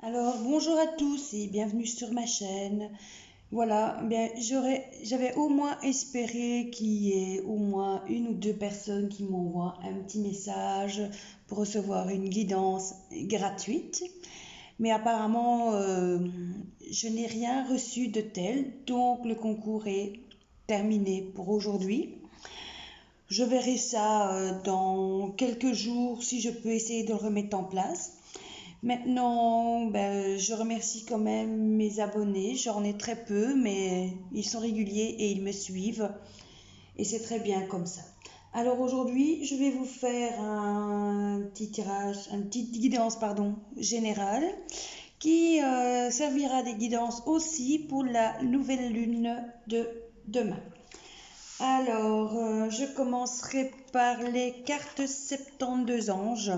Alors, bonjour à tous et bienvenue sur ma chaîne. Voilà, bien, j'avais au moins espéré qu'il y ait au moins une ou deux personnes qui m'envoient un petit message pour recevoir une guidance gratuite. Mais apparemment, je n'ai rien reçu de tel, donc le concours est terminé pour aujourd'hui. Je verrai ça dans quelques jours si je peux essayer de le remettre en place. Maintenant, je remercie quand même mes abonnés. J'en ai très peu, mais ils sont réguliers et ils me suivent. Et c'est très bien comme ça. Alors aujourd'hui, je vais vous faire un petit tirage, une petite guidance, générale, qui servira des guidances aussi pour la nouvelle lune de demain. Alors, je commencerai par les cartes 72 anges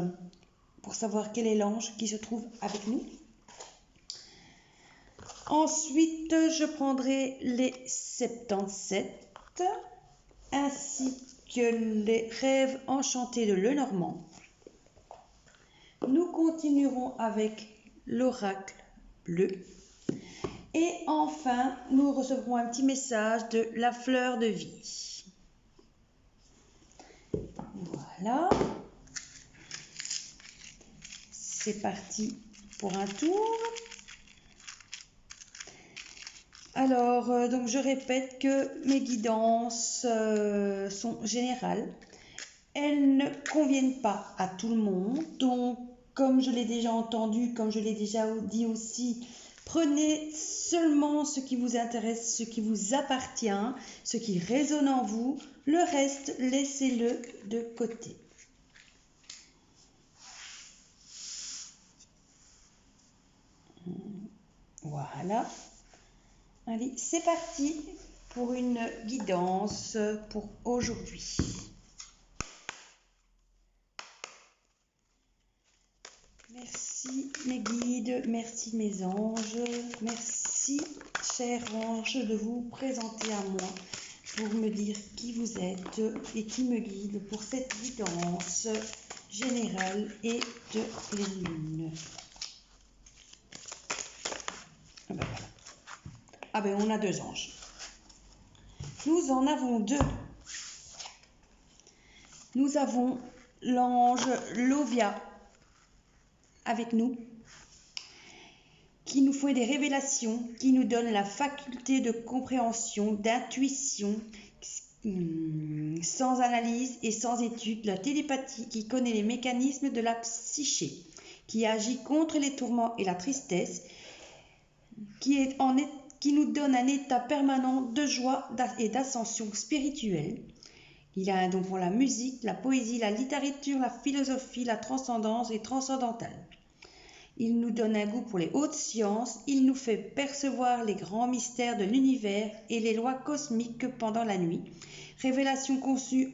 pour savoir quel est l'ange qui se trouve avec nous. Ensuite, je prendrai les 77 ainsi que les rêves enchantés de Lenormand. Nous continuerons avec l'oracle bleu. Et enfin, nous recevrons un petit message de la fleur de vie. Voilà. C'est parti pour un tour. Alors, donc je répète que mes guidances sont générales. Elles ne conviennent pas à tout le monde. Donc, comme je l'ai déjà entendu, comme je l'ai déjà dit aussi, prenez seulement ce qui vous intéresse, ce qui vous appartient, ce qui résonne en vous. Le reste, laissez-le de côté. Voilà. Allez, c'est parti pour une guidance pour aujourd'hui. Merci mes guides, merci mes anges, merci chers anges de vous présenter à moi pour me dire qui vous êtes et qui me guide pour cette guidance générale et de pleine lune. Ah ben voilà. Ah ben on a deux anges. Nous en avons deux. Nous avons l'ange Lovia avec nous, qui nous fait des révélations, qui nous donne la faculté de compréhension, d'intuition, sans analyse et sans étude, la télépathie, qui connaît les mécanismes de la psyché, qui agit contre les tourments et la tristesse, qui nous donne un état permanent de joie et d'ascension spirituelle. Il a un don pour la musique, la poésie, la littérature, la philosophie, la transcendance et transcendantale. Il nous donne un goût pour les hautes sciences, il nous fait percevoir les grands mystères de l'univers et les lois cosmiques pendant la nuit. Révélations reçues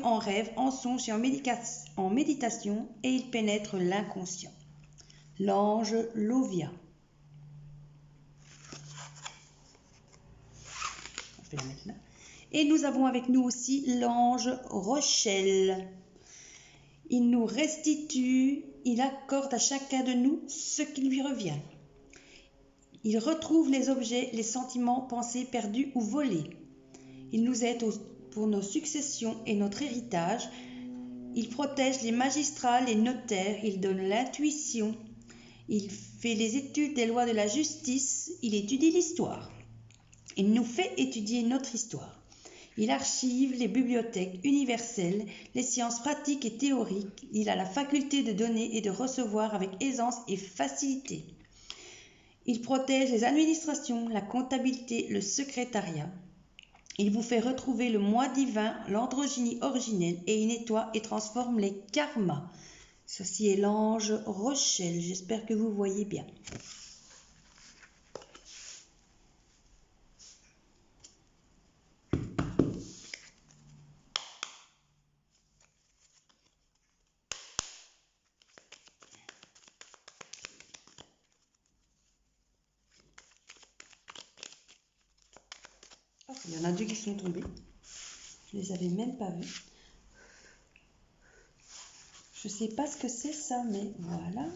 en rêve, en songe et en méditation, et il pénètre l'inconscient. L'ange Lovia. Je vais la mettre là. Et nous avons avec nous aussi l'ange Rochelle. Il nous restitue, il accorde à chacun de nous ce qui lui revient. Il retrouve les objets, les sentiments, pensées perdus ou volés. Il nous aide pour nos successions et notre héritage. Il protège les magistrats, les notaires. Il donne l'intuition. Il fait les études des lois de la justice. Il étudie l'histoire. Il nous fait étudier notre histoire. Il archive les bibliothèques universelles, les sciences pratiques et théoriques. Il a la faculté de donner et de recevoir avec aisance et facilité. Il protège les administrations, la comptabilité, le secrétariat. Il vous fait retrouver le moi divin, l'androgynie originelle et il nettoie et transforme les karmas. Ceci est l'ange Rochelle. J'espère que vous voyez bien. Oh, il y en a deux qui sont tombés. Je ne les avais même pas vus. Je ne sais pas ce que c'est ça, mais voilà.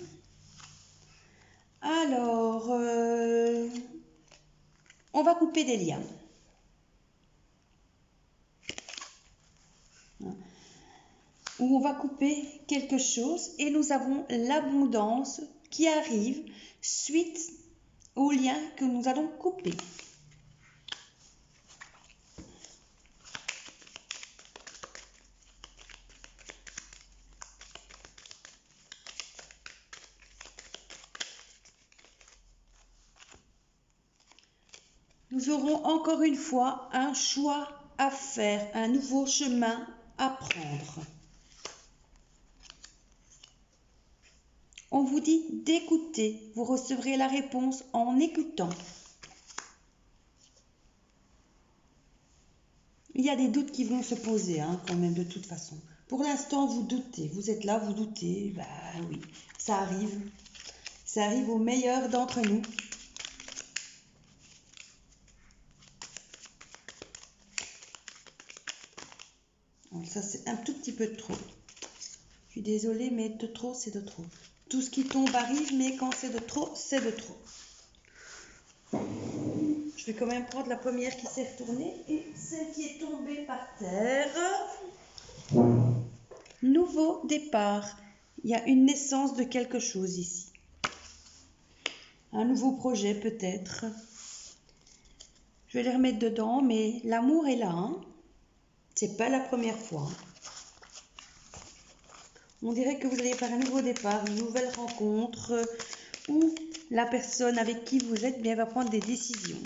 Alors, on va couper des liens. Où on va couper quelque chose et nous avons l'abondance qui arrive suite au lien que nous allons couper. Nous aurons encore une fois un choix à faire, un nouveau chemin à prendre. On vous dit d'écouter, vous recevrez la réponse en écoutant. Il y a des doutes qui vont se poser quand même de toute façon. Pour l'instant, vous doutez, vous êtes là, vous doutez, bah oui, ça arrive aux meilleurs d'entre nous. Donc ça, c'est un tout petit peu de trop. Je suis désolée, mais de trop, c'est de trop. Tout ce qui tombe arrive, mais quand c'est de trop, c'est de trop. Je vais quand même prendre la première qui s'est retournée et celle qui est tombée par terre. Nouveau départ. Il y a une naissance de quelque chose ici. Un nouveau projet peut-être. Je vais les remettre dedans, mais l'amour est là. C'est pas la première fois. On dirait que vous allez faire un nouveau départ, une nouvelle rencontre, où la personne avec qui vous êtes bien va prendre des décisions.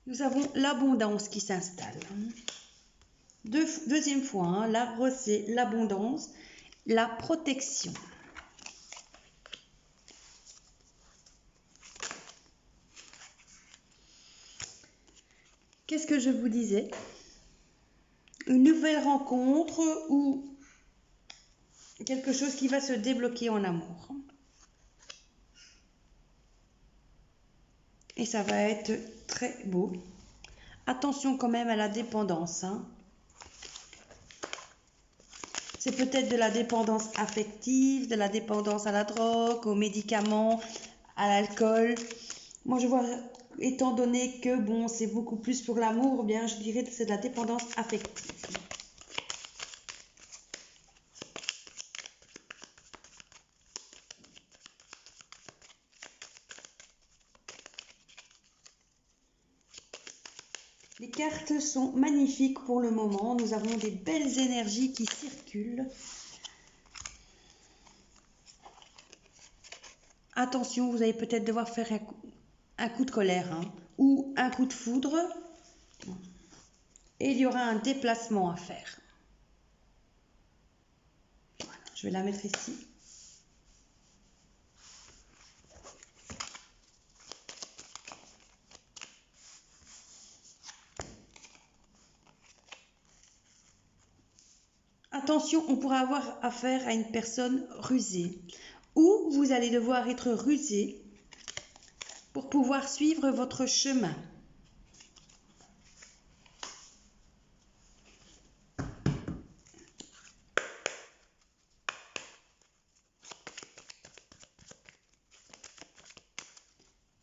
Nous avons l'abondance qui s'installe. Deuxième fois, l'arbre c'est l'abondance, la protection. Qu'est-ce que je vous disais? Une nouvelle rencontre ou quelque chose qui va se débloquer en amour. Et ça va être très beau. Attention quand même à la dépendance. C'est peut-être de la dépendance affective, de la dépendance à la drogue, aux médicaments, à l'alcool. Moi, je vois, étant donné que, bon, c'est beaucoup plus pour l'amour, bien, je dirais que c'est de la dépendance affective. Les cartes sont magnifiques pour le moment. Nous avons des belles énergies qui circulent. Attention, vous allez peut-être devoir faire un coup de colère ou un coup de foudre. Et il y aura un déplacement à faire. Voilà, je vais la mettre ici. Attention, on pourra avoir affaire à une personne rusée. Ou vous allez devoir être rusé pour pouvoir suivre votre chemin.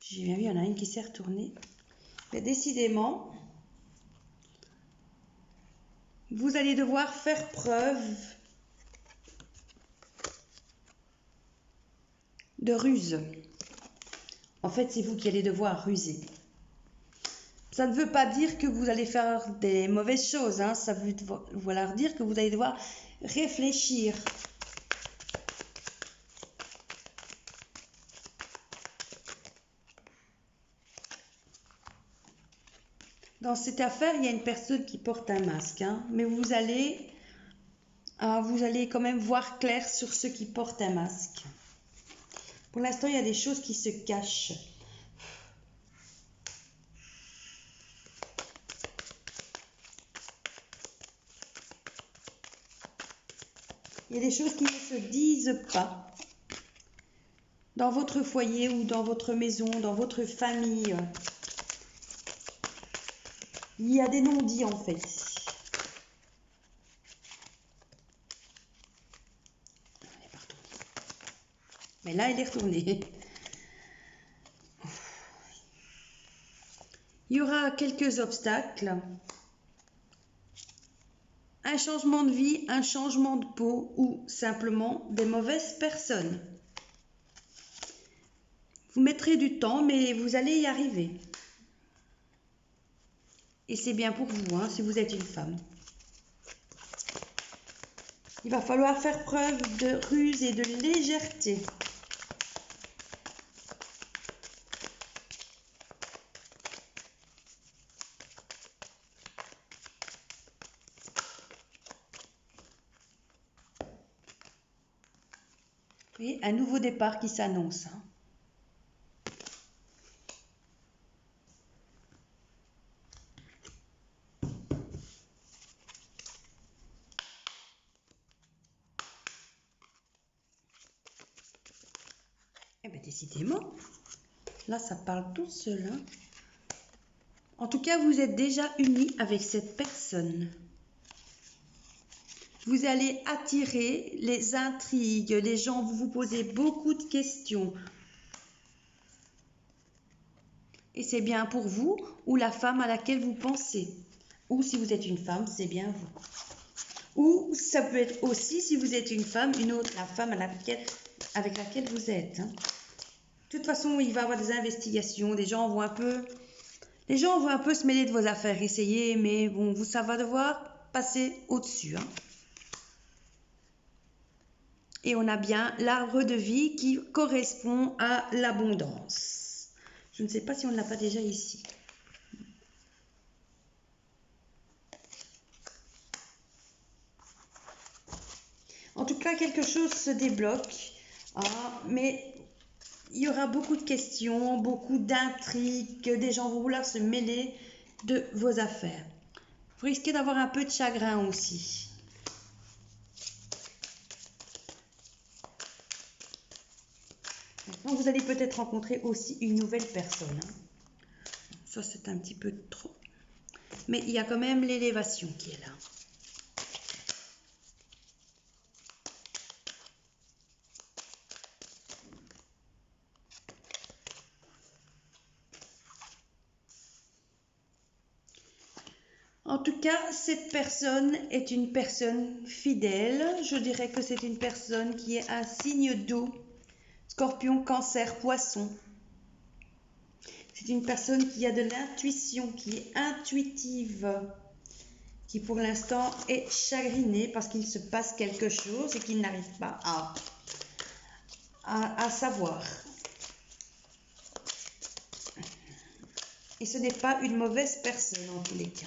J'ai bien vu, il y en a une qui s'est retournée. Mais décidément, vous allez devoir faire preuve de ruse. En fait, c'est vous qui allez devoir ruser. Ça ne veut pas dire que vous allez faire des mauvaises choses. Ça veut vouloir dire que vous allez devoir réfléchir. Dans cette affaire, il y a une personne qui porte un masque. Mais vous allez quand même voir clair sur ceux qui portent un masque. Pour l'instant, il y a des choses qui se cachent. Il y a des choses qui ne se disent pas. dans votre foyer ou dans votre maison, dans votre famille. Il y a des non-dits en fait. Mais là, elle est retournée. Il y aura quelques obstacles. Un changement de vie, un changement de peau ou simplement des mauvaises personnes. Vous mettrez du temps, mais vous allez y arriver. Et c'est bien pour vous, hein, si vous êtes une femme. Il va falloir faire preuve de ruse et de légèreté. Et un nouveau départ qui s'annonce. Hein. Eh bien, décidément, là, ça parle tout seul. Hein. En tout cas, vous êtes déjà unis avec cette personne. Vous allez attirer les intrigues, les gens vont vous poser beaucoup de questions. Et c'est bien pour vous ou la femme à laquelle vous pensez. Ou si vous êtes une femme, c'est bien vous. Ou ça peut être aussi, si vous êtes une femme, une autre, la femme avec laquelle vous êtes. Hein. De toute façon, il va y avoir des investigations, les gens vont un peu se mêler de vos affaires, essayer, mais bon, ça va devoir passer au-dessus. Hein. Et on a bien l'arbre de vie qui correspond à l'abondance. Je ne sais pas si on ne l'a pas déjà ici. En tout cas, quelque chose se débloque, hein, mais il y aura beaucoup de questions, beaucoup d'intrigues, des gens vont vouloir se mêler de vos affaires. Vous risquez d'avoir un peu de chagrin aussi. Maintenant, vous allez peut-être rencontrer aussi une nouvelle personne. Hein. Ça, c'est un petit peu trop. Mais il y a quand même l'élévation qui est là. En tout cas, cette personne est une personne fidèle. Je dirais que c'est une personne qui est un signe d'eau. Scorpion, Cancer, Poisson. C'est une personne qui a de l'intuition, qui est intuitive, qui pour l'instant est chagrinée parce qu'il se passe quelque chose et qu'il n'arrive pas à savoir. Et ce n'est pas une mauvaise personne en tous les cas.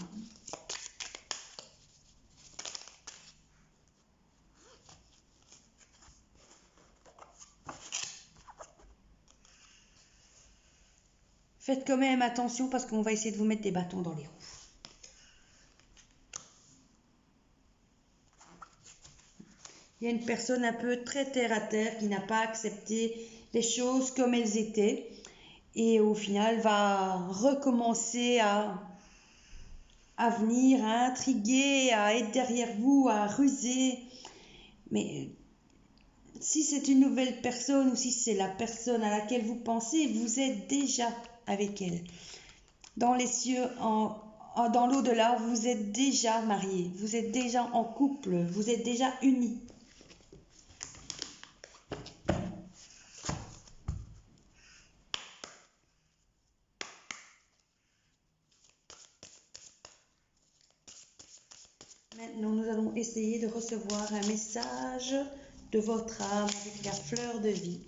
Faites quand même attention parce qu'on va essayer de vous mettre des bâtons dans les roues. Il y a une personne un peu très terre à terre qui n'a pas accepté les choses comme elles étaient et au final va recommencer à venir, à intriguer, à être derrière vous, à ruser. Mais si c'est une nouvelle personne ou si c'est la personne à laquelle vous pensez, vous êtes déjà avec elle. Dans les cieux, dans l'au-delà, vous êtes déjà mariés, vous êtes déjà en couple, vous êtes déjà unis. Maintenant, nous allons essayer de recevoir un message de votre âme avec la fleur de vie.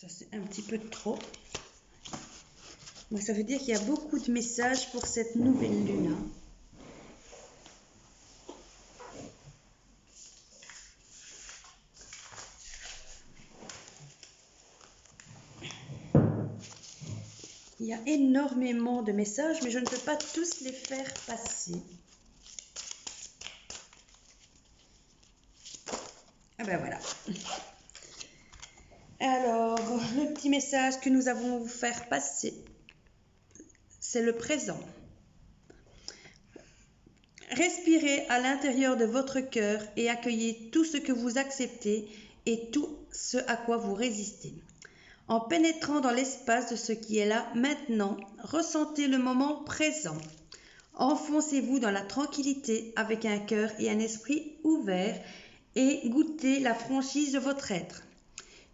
Ça, c'est un petit peu trop. Donc, ça veut dire qu'il y a beaucoup de messages pour cette nouvelle lune. Il y a énormément de messages, mais je ne peux pas tous les faire passer. Ah ben voilà. Alors, le petit message que nous avons vous faire passer, c'est le présent. Respirez à l'intérieur de votre cœur et accueillez tout ce que vous acceptez et tout ce à quoi vous résistez. En pénétrant dans l'espace de ce qui est là maintenant, ressentez le moment présent. Enfoncez-vous dans la tranquillité avec un cœur et un esprit ouverts et goûtez la franchise de votre être.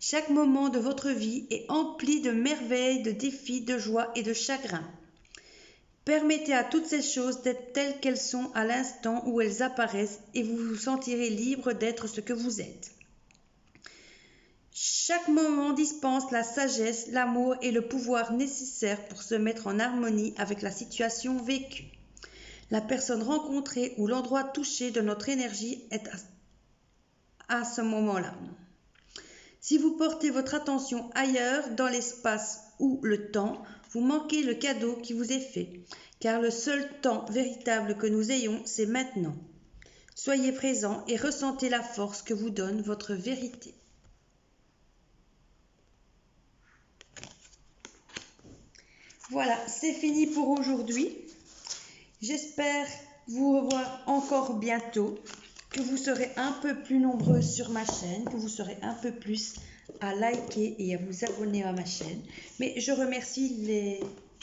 Chaque moment de votre vie est empli de merveilles, de défis, de joie et de chagrin. Permettez à toutes ces choses d'être telles qu'elles sont à l'instant où elles apparaissent et vous vous sentirez libre d'être ce que vous êtes. Chaque moment dispense la sagesse, l'amour et le pouvoir nécessaires pour se mettre en harmonie avec la situation vécue. La personne rencontrée ou l'endroit touché de notre énergie est à ce moment-là. Si vous portez votre attention ailleurs dans l'espace ou le temps, vous manquez le cadeau qui vous est fait, car le seul temps véritable que nous ayons, c'est maintenant. Soyez présent et ressentez la force que vous donne votre vérité. Voilà, c'est fini pour aujourd'hui. J'espère vous revoir encore bientôt, que vous serez un peu plus nombreux sur ma chaîne, que vous serez un peu plus à liker et à vous abonner à ma chaîne. Mais je remercie les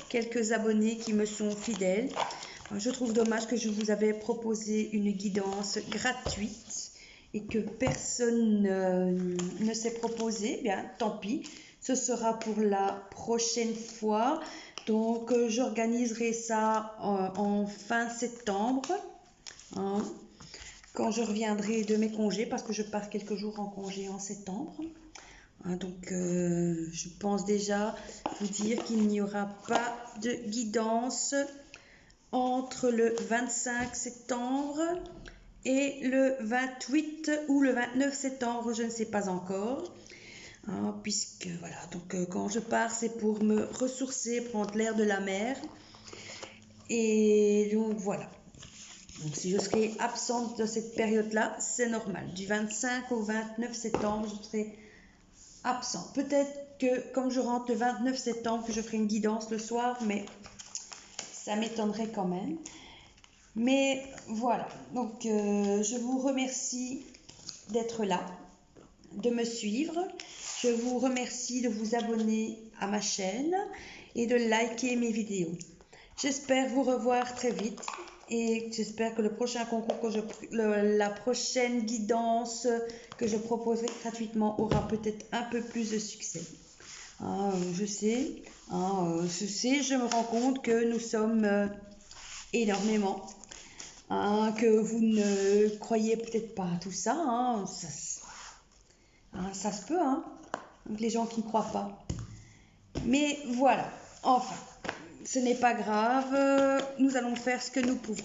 quelques abonnés qui me sont fidèles. Je trouve dommage que je vous avais proposé une guidance gratuite et que personne ne s'est proposé. Bien, tant pis, ce sera pour la prochaine fois. Donc, j'organiserai ça en fin septembre, hein, quand je reviendrai de mes congés, parce que je pars quelques jours en congé en septembre. Hein, donc, je pense déjà vous dire qu'il n'y aura pas de guidance entre le 25 septembre et le 28 ou le 29 septembre, je ne sais pas encore. Hein, puisque voilà, donc quand je pars, c'est pour me ressourcer, prendre l'air de la mer. Et donc voilà. Donc si je serai absente de cette période-là, c'est normal. Du 25 au 29 septembre, je serai absente. Peut-être que comme je rentre le 29 septembre, que je ferai une guidance le soir, mais ça m'étonnerait quand même. Mais voilà, donc je vous remercie d'être là, de me suivre. Je vous remercie de vous abonner à ma chaîne et de liker mes vidéos. J'espère vous revoir très vite et j'espère que le prochain concours, la prochaine guidance que je proposerai gratuitement aura peut-être un peu plus de succès. Je sais, je me rends compte que nous sommes énormément, que vous ne croyez peut-être pas à tout ça, ça se peut, donc les gens qui ne croient pas. Mais voilà, enfin, ce n'est pas grave, nous allons faire ce que nous pouvons.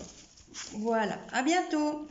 Voilà, à bientôt.